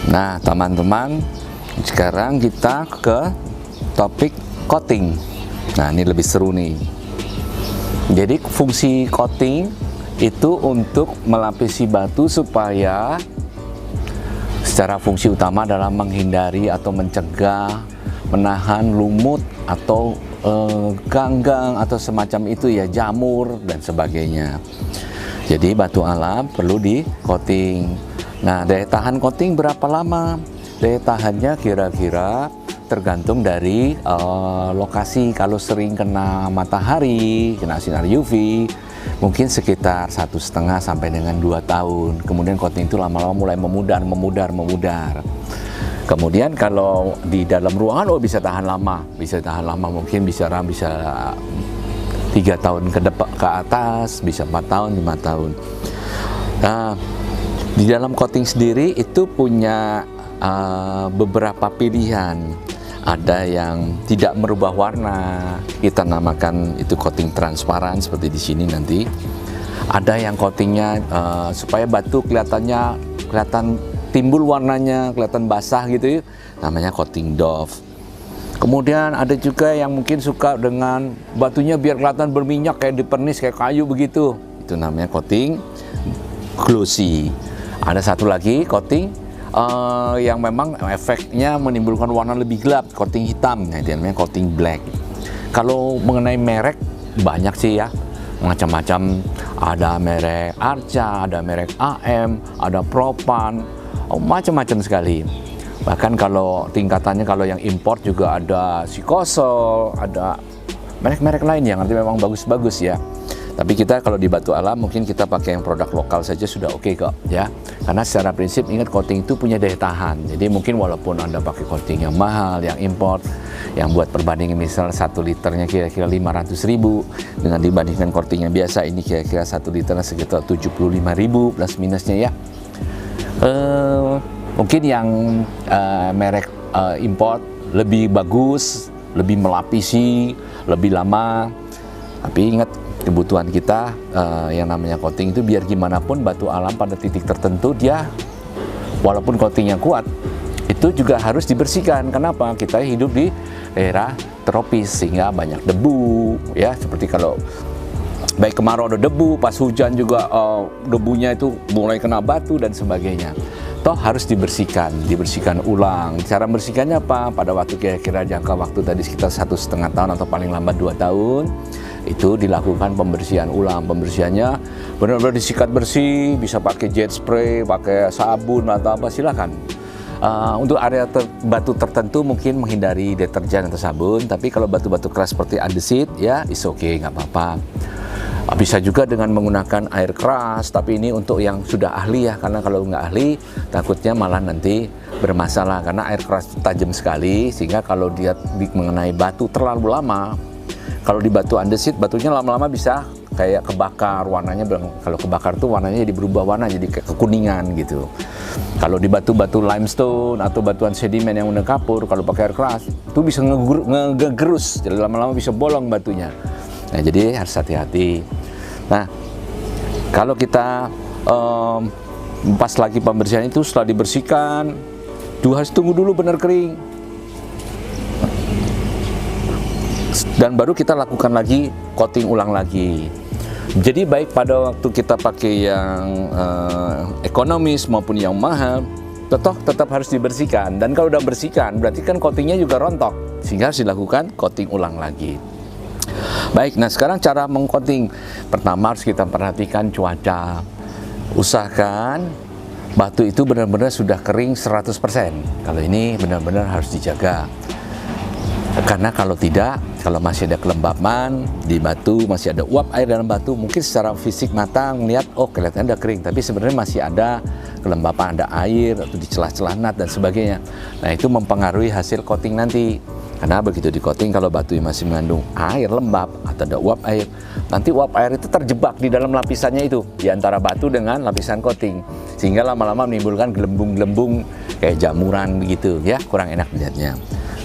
Nah, teman-teman, sekarang kita ke topik coating. Nah, ini lebih seru nih. Jadi fungsi coating itu untuk melapisi batu supaya secara fungsi utama adalah menghindari atau mencegah, menahan lumut atau ganggang atau semacam itu ya, jamur dan sebagainya. Jadi batu alam perlu di coating. Nah, daya tahan coating berapa lama? Daya tahannya kira-kira tergantung dari lokasi. Kalau sering kena matahari, kena sinar UV, mungkin sekitar 1,5 sampai dengan 2 tahun. Kemudian coating itu lama-lama mulai memudar. Kemudian kalau di dalam ruangan, bisa tahan lama, mungkin bisa 3 tahun ke atas, bisa 4 tahun, 5 tahun. Nah, di dalam coating sendiri itu punya beberapa pilihan. Ada yang tidak merubah warna, kita namakan itu coating transparan seperti di sini nanti. Ada yang coatingnya supaya batu kelihatan timbul warnanya, kelihatan basah gitu, namanya coating doff. Kemudian ada juga yang mungkin suka dengan batunya biar kelihatan berminyak kayak dipernis, kayak kayu begitu. Itu namanya coating glossy. Ada satu lagi coating yang memang efeknya menimbulkan warna lebih gelap, coating hitam. Nah, itu namanya coating black. Kalau mengenai merek banyak sih ya, macam-macam. Ada merek Arca, ada merek AM, ada Propan, macam-macam sekali. Bahkan kalau tingkatannya, kalau yang import juga ada Sikosol, ada merek-merek lain yang nanti memang bagus-bagus ya. Tapi kita kalau di batu alam mungkin kita pakai yang produk lokal saja sudah oke kok ya. Karena secara prinsip ingat coating itu punya daya tahan. Jadi mungkin walaupun Anda pakai coating yang mahal, yang import, yang buat perbandingan misal 1 liternya kira-kira 500.000 dengan dibandingkan coating yang biasa, ini kira-kira 1 liternya sekitar 75.000 plus minusnya ya. Mungkin yang merek import lebih bagus, lebih melapisi, lebih lama. Tapi ingat, kebutuhan kita yang namanya coating itu biar gimana pun batu alam pada titik tertentu dia walaupun coatingnya kuat itu juga harus dibersihkan. Kenapa? Kita hidup di daerah tropis sehingga banyak debu ya, seperti kalau baik kemarau ada debu, pas hujan juga debunya itu mulai kena batu dan sebagainya. Toh harus dibersihkan ulang. Cara bersihkannya apa? Pada waktu kira-kira jangka waktu tadi sekitar 1,5 tahun atau paling lambat 2 tahun itu dilakukan pembersihan ulang. Pembersihannya benar-benar disikat bersih, bisa pakai jet spray, pakai sabun atau apa, silakan. Untuk area batu tertentu mungkin menghindari deterjen atau sabun, tapi kalau batu-batu keras seperti andesit ya is okay, nggak apa-apa. Bisa juga dengan menggunakan air keras, tapi ini untuk yang sudah ahli ya, karena kalau nggak ahli takutnya malah nanti bermasalah karena air keras tajam sekali, sehingga kalau dia mengenai batu terlalu lama, kalau di batu andesit batunya lama-lama bisa kayak kebakar, warnanya kalau kebakar tuh warnanya jadi berubah warna, jadi kayak kekuningan gitu. Kalau di batu-batu limestone atau batuan sedimen yang udah kapur, kalau pakai air keras itu bisa ngegerus, jadi lama-lama bisa bolong batunya. Nah, jadi harus hati-hati. Nah, kalau kita pas lagi pembersihan itu, setelah dibersihkan, harus tunggu dulu benar kering. Dan baru kita lakukan lagi coating ulang lagi. Jadi baik pada waktu kita pakai yang ekonomis maupun yang mahal, tetap harus dibersihkan. Dan kalau udah bersihkan, berarti kan coatingnya juga rontok, sehingga harus dilakukan coating ulang lagi. Baik, nah sekarang cara mengcoating. Pertama harus kita perhatikan cuaca. Usahakan batu itu benar-benar sudah kering 100%. Kalau ini benar-benar harus dijaga. Karena kalau tidak, kalau masih ada kelembapan di batu, masih ada uap air dalam batu, mungkin secara fisik mata melihat, oh kelihatannya udah kering, tapi sebenarnya masih ada kelembapan, ada air atau di celah-celah nat dan sebagainya. Nah, itu mempengaruhi hasil coating nanti. Karena begitu di coating, kalau batu masih mengandung air lembab atau ada uap air, nanti uap air itu terjebak di dalam lapisannya itu, di antara batu dengan lapisan coating, sehingga lama-lama menimbulkan gelembung-gelembung kayak jamuran begitu ya, kurang enak dilihatnya.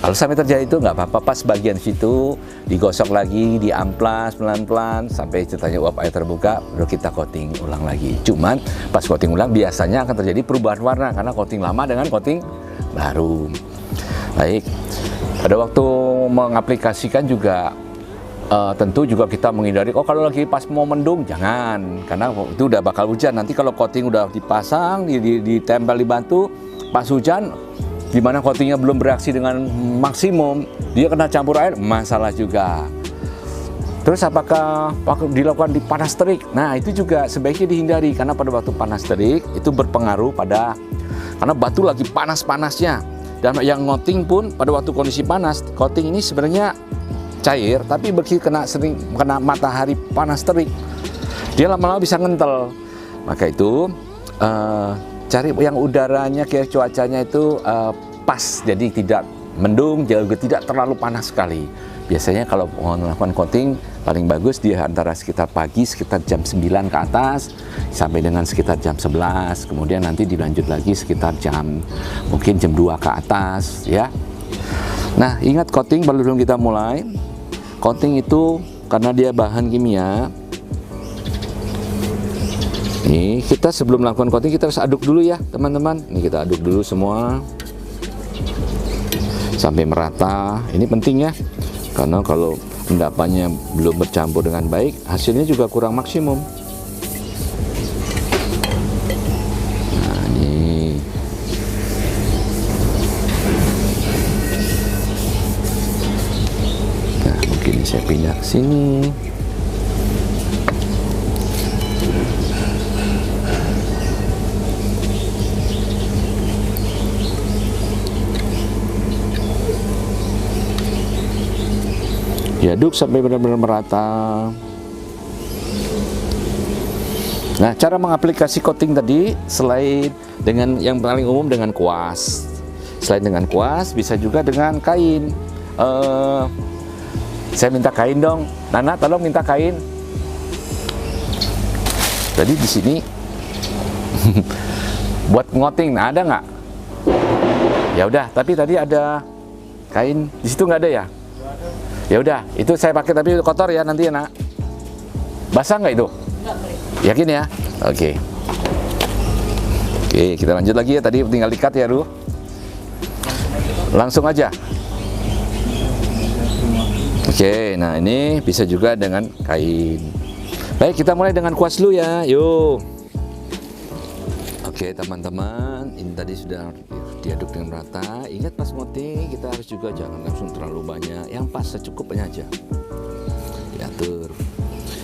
Kalau sampai terjadi itu nggak apa-apa, pas bagian situ digosok lagi, diamplas pelan-pelan sampai ceritanya uap air terbuka, baru kita coating ulang lagi. Cuman pas coating ulang biasanya akan terjadi perubahan warna karena coating lama dengan coating baru. Baik, pada waktu mengaplikasikan juga tentu juga kita menghindari, oh kalau lagi pas mau mendung jangan, karena itu udah bakal hujan. Nanti kalau coating udah dipasang, ditempel di batu, pas hujan di mana coatingnya belum bereaksi dengan maksimum, dia kena campur air, masalah juga. Terus apakah dilakukan di panas terik? Nah itu juga sebaiknya dihindari, karena pada waktu panas terik itu berpengaruh karena batu lagi panas-panasnya. Dan yang coating pun pada waktu kondisi panas, coating ini sebenarnya cair, tapi begitu kena matahari panas terik, dia lama-lama bisa ngentel. Maka itu cari yang udaranya, kayak cuacanya itu pas, jadi tidak mendung, juga tidak terlalu panas sekali. Biasanya kalau mau melakukan coating paling bagus di antara sekitar pagi, sekitar jam 9 ke atas sampai dengan sekitar jam 11, kemudian nanti dilanjut lagi sekitar mungkin jam 2 ke atas ya. Nah ingat, coating belum kita mulai, coating itu karena dia bahan kimia. Ini kita sebelum melakukan coating kita harus aduk dulu ya teman-teman. Ini kita aduk dulu semua sampai merata. Ini penting ya, karena kalau endapannya belum bercampur dengan baik, hasilnya juga kurang maksimum. Nah ini mungkin saya pindah ke sini. Diaduk sampai benar-benar merata. Nah, cara mengaplikasi coating tadi selain dengan yang paling umum dengan kuas. Selain dengan kuas, bisa juga dengan kain. Saya minta kain dong. Nana, tolong minta kain. Jadi di sini buat ngoting, nah, ada nggak? Ya udah, tapi tadi ada kain di situ nggak ada ya? Ya udah, itu saya pakai tapi kotor ya nanti ya nak. Basah nggak itu? Enggak, yakin ya? Oke. Oke, kita lanjut lagi ya. Tadi tinggal ikat ya, Ru. Langsung aja. Oke, nah ini bisa juga dengan kain. Baik, kita mulai dengan kuas dulu ya. Yuk. Oke teman-teman, ini tadi sudah diaduk dengan rata. Ingat pas coating kita harus juga jangan langsung terlalu banyak, yang pas secukupnya aja diatur.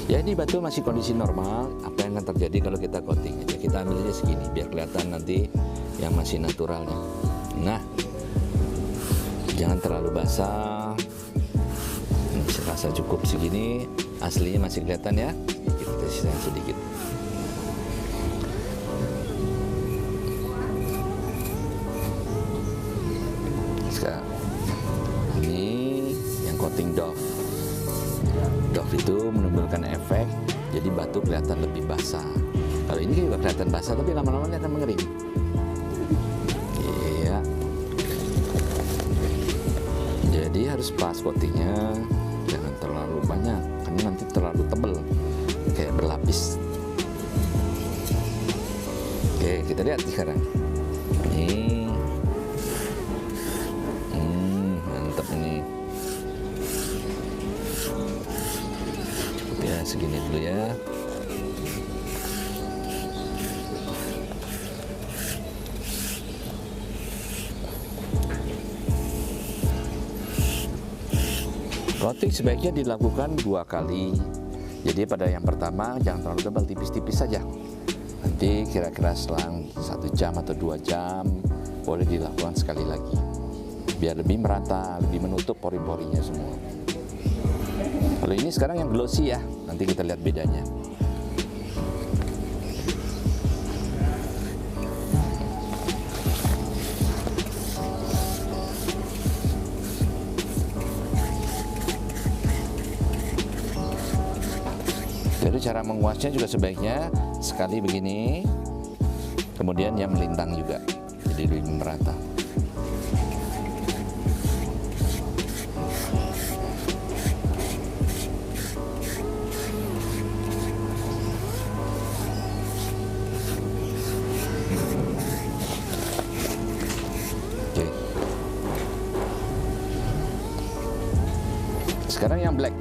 Ya ini batu masih kondisi normal. Apa yang akan terjadi kalau kita coating aja, kita ambil aja segini biar kelihatan nanti yang masih naturalnya. Nah jangan terlalu basah, serasa cukup segini, aslinya masih kelihatan ya. Kita sisa sedikit. Ini yang coating Dove. Dove itu menimbulkan efek jadi batu kelihatan lebih basah. Kalau ini juga kelihatan basah tapi lama-lama dia akan mengering. Iya. Jadi harus pas coatingnya, jangan terlalu banyak karena nanti terlalu tebal kayak berlapis. Oke, kita lihat sekarang. Ini ini ya segini dulu ya. Coating sebaiknya dilakukan 2 kali. Jadi pada yang pertama jangan terlalu tebal, tipis-tipis saja. Nanti kira-kira selang 1 jam atau 2 jam boleh dilakukan sekali lagi, biar lebih merata, lebih menutup pori-porinya semua. Kalau ini sekarang yang glossy ya, nanti kita lihat bedanya. Jadi cara menguasnya juga sebaiknya sekali begini, kemudian yang melintang juga, jadi lebih merata. sekarang yang black.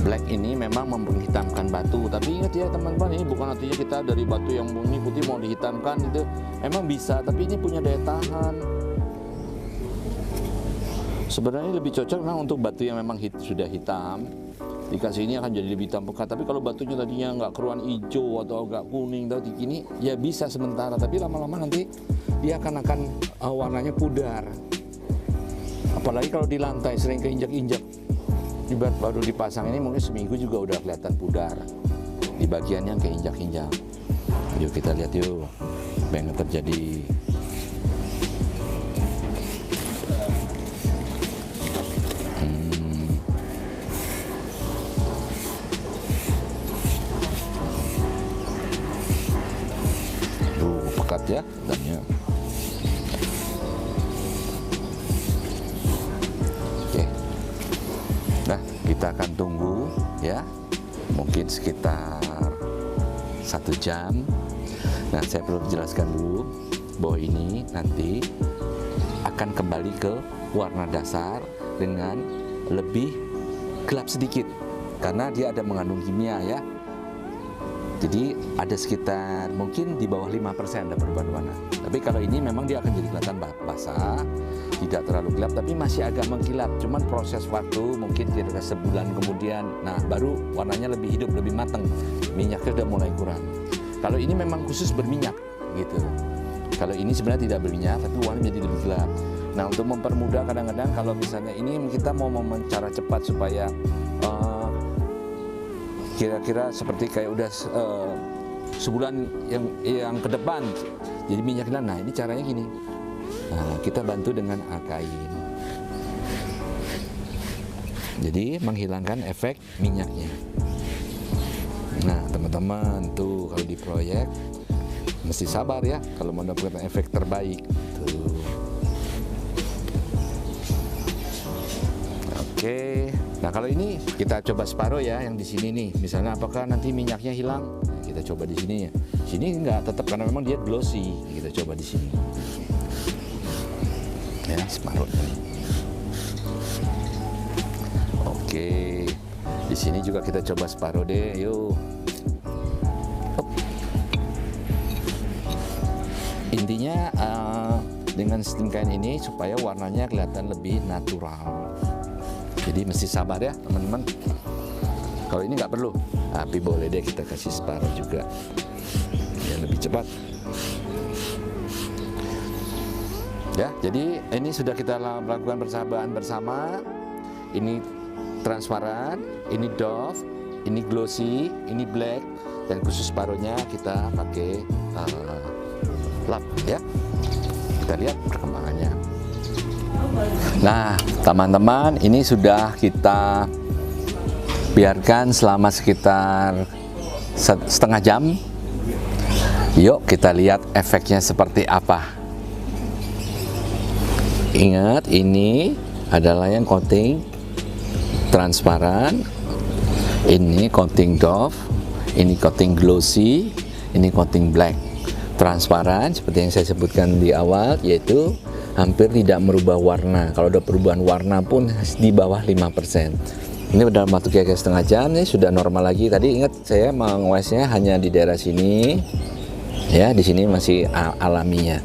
Black ini memang menghitamkan batu, tapi ingat ya teman-teman, ini bukan artinya kita dari batu yang murni putih mau dihitamkan, itu emang bisa, tapi ini punya daya tahan. Sebenarnya lebih cocok memang untuk batu yang memang sudah hitam, dikasih ini akan jadi lebih hitam pekat. Tapi kalau batunya tadinya nggak keruan hijau atau agak kuning atau gini, ya bisa sementara, tapi lama-lama nanti dia akan warnanya pudar. Apalagi kalau di lantai sering keinjak-injak, ibarat baru dipasang ini mungkin seminggu juga udah kelihatan pudar di bagian yang keinjak-injak. Yuk kita lihat yuk apa yang terjadi. Pekat ya dannya. Oke. Nah, kita akan tunggu ya. Mungkin sekitar 1 jam. Nah, saya perlu jelaskan dulu bahwa ini nanti akan kembali ke warna dasar dengan lebih gelap sedikit karena dia ada mengandung kimia ya. Jadi ada sekitar mungkin di bawah 5% ada perubahan warna. Tapi kalau ini memang dia akan jadi kelihatan basah, tidak terlalu gelap, tapi masih agak mengkilap. Cuman proses waktu mungkin kira-kira sebulan kemudian, nah baru warnanya lebih hidup, lebih matang. Minyaknya udah mulai kurang. Kalau ini memang khusus berminyak gitu. Kalau ini sebenarnya tidak berminyak, tapi warnanya jadi lebih gelap. Nah untuk mempermudah kadang-kadang kalau misalnya ini kita mau cara cepat supaya kira-kira seperti kayak udah sebulan yang ke depan jadi minyak hilang. Nah ini caranya gini, nah, kita bantu dengan kain, jadi menghilangkan efek minyaknya. Nah teman-teman tuh kalau di proyek mesti sabar ya kalau mau mendapatkan efek terbaik tuh. Oke. Nah kalau ini kita coba separuh ya, yang di sini nih. Misalnya apakah nanti minyaknya hilang? Kita coba di sini ya. Sini enggak, tetap karena memang dia glossy. Kita coba di sini. Ya separuh ini. Oke. Di sini juga kita coba separuh deh. Yuk. Hop. Intinya dengan steam kain ini supaya warnanya kelihatan lebih natural. Jadi mesti sabar ya teman-teman. Kalau ini nggak perlu, tapi boleh deh kita kasih separuh juga, ya lebih cepat. Ya, jadi ini sudah kita melakukan persahabatan bersama. Ini transparan, ini doff, ini glossy, ini black, dan khusus separuhnya kita pakai lap ya. Kita lihat perkembangannya. Nah, teman-teman, ini sudah kita biarkan selama sekitar setengah jam. Yuk kita lihat efeknya seperti apa. Ingat, ini adalah yang coating transparan, ini coating doff, ini coating glossy, ini coating black. Transparan seperti yang saya sebutkan di awal, yaitu hampir tidak merubah warna. Kalau ada perubahan warna pun di bawah 5%. Ini dalam waktu kira-kira setengah jam ini sudah normal lagi. Tadi ingat saya mengawasnya hanya di daerah sini. Ya, di sini masih alaminya.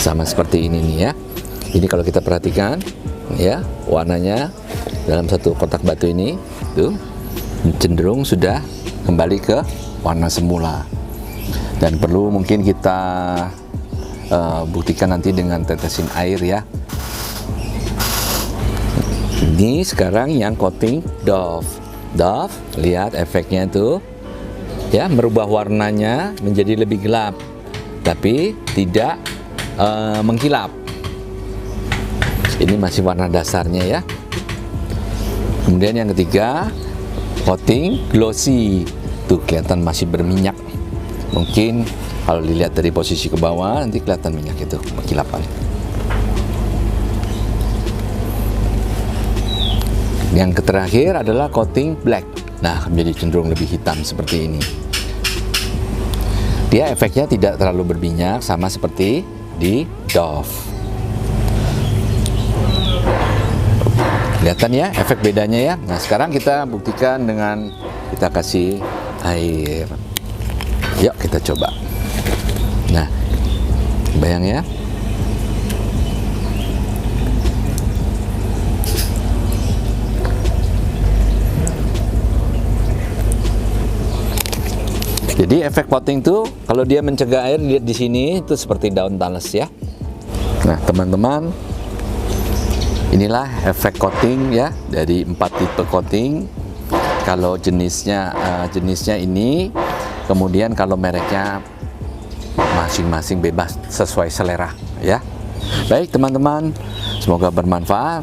Sama seperti ini nih ya. Ini kalau kita perhatikan ya, warnanya dalam satu kotak batu ini tuh cenderung sudah kembali ke warna semula. Dan perlu mungkin kita buktikan nanti dengan tetesin air ya. Ini sekarang yang coating doff. Doff, lihat efeknya tuh ya, merubah warnanya menjadi lebih gelap tapi tidak mengkilap. Ini masih warna dasarnya ya. Kemudian yang ketiga, coating glossy. Tuh kelihatan masih berminyak. Mungkin kalau dilihat dari posisi ke bawah nanti kelihatan minyak itu kekilapan. Yang terakhir adalah coating black. Nah, menjadi cenderung lebih hitam seperti ini. Dia efeknya tidak terlalu berminyak, sama seperti di doff. Kelihatan ya efek bedanya ya. Nah sekarang kita buktikan dengan kita kasih air. Yuk kita coba. Nah, bayang ya. Jadi efek potting tuh kalau dia mencegah air, lihat di sini itu seperti daun talas ya. Nah teman-teman, inilah efek coating ya dari 4 tipe coating. Kalau jenisnya ini, kemudian kalau mereknya masing-masing bebas sesuai selera ya. Baik teman-teman, semoga bermanfaat.